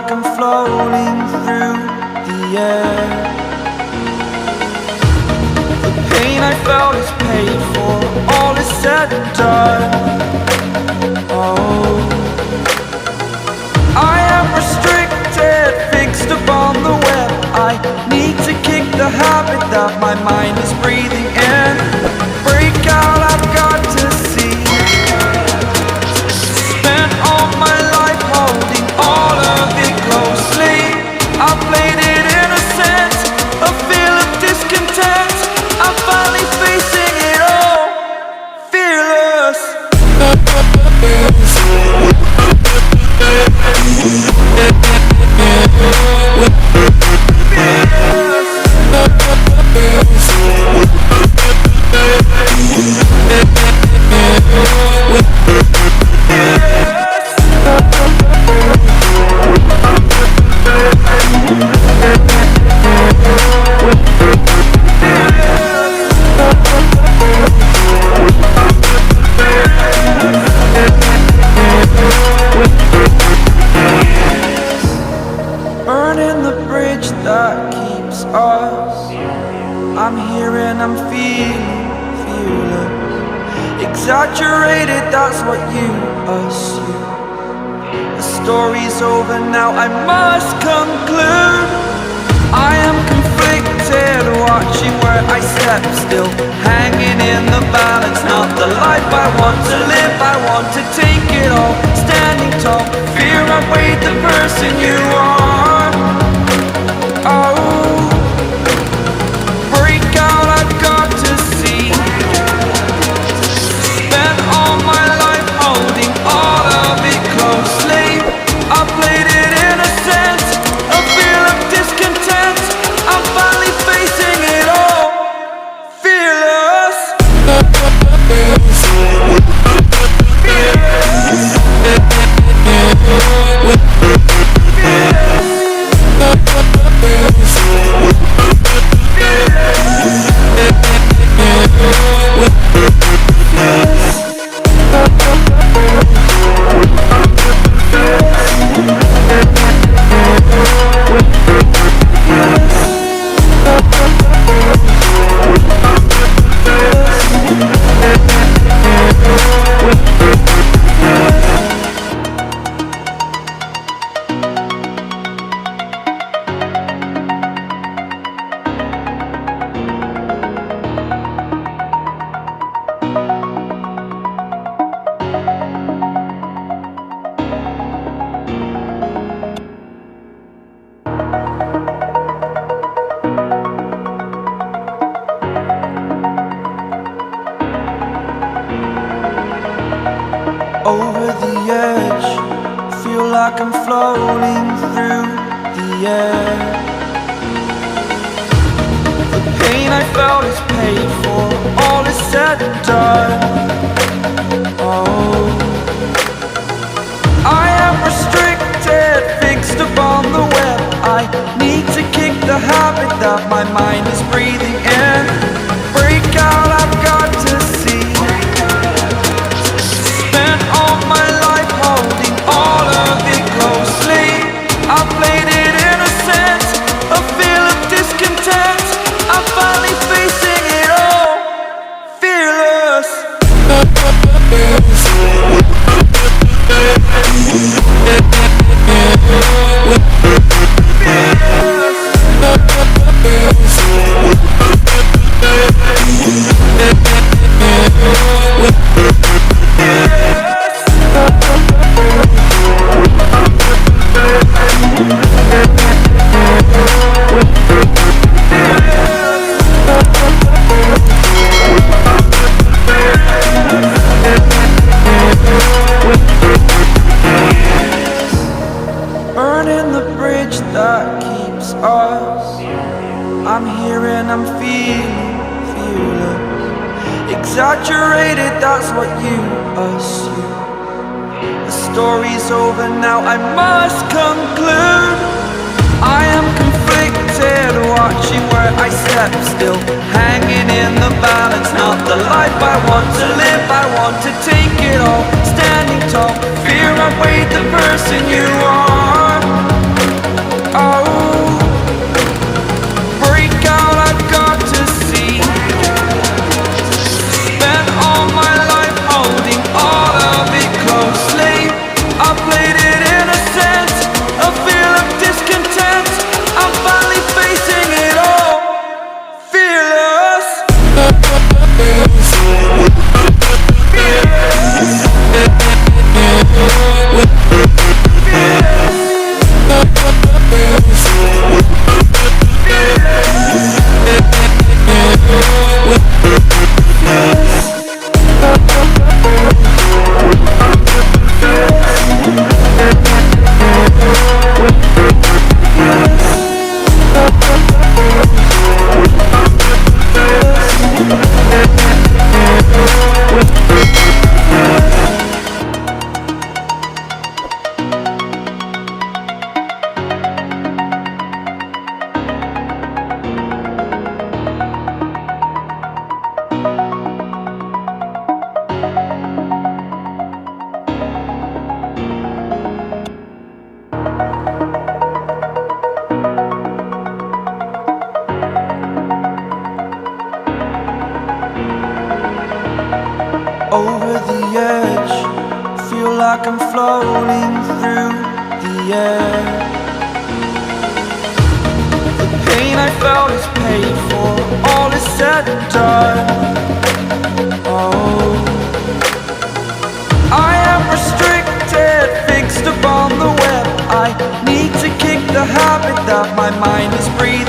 like I'm floating through the air. The pain I felt is paid for, all is said and done. Oh, I am restricted, fixed upon the web. I need to kick the habit that my mind is breathing in. Break out, I've got to see. Spent all my life holding all of it closely. I played it innocent, a feel of discontent. I'm finally facing it all, fearless. Burning the bridge that keeps us. I'm here and I'm feeling fearless. Exaggerated, that's what you assume. The story's over now, I must conclude. I am conflicted, watching where I step still, hanging in the balance. Not the life I want to live, I want to take it all. Standing tall, fear I weighed the person you are. Oh, break out, I've got to see. Spent all my life holding all of it closely. I played it innocent, a feel of discontent. I'm finally facing it all, fearless. Over the edge, feel like I'm floating through the air. The pain I felt is paid for, all is said and done. Oh, I am restricted, fixed upon the web. I need to kick the habit that my mind is breathing in. Break out, I've got to see. Spent all my life holding all of it closely. I played it innocent, a feel of discontent. I'm finally facing it all, fearless. Burning the bridge that keeps us. I'm here and I'm feeling fearless. Exaggerated, that's what you assume. The story's over now, I must conclude. I am conflicted, watching where I step still, hanging in the balance. Not the life I want to live, I want to take it all. Standing tall, fear I weighed the person you are. like I'm floating through the air. The pain I felt is paid for, all is said and done. Oh, I am restricted, fixed upon the web. I need to kick the habit that my mind is breathing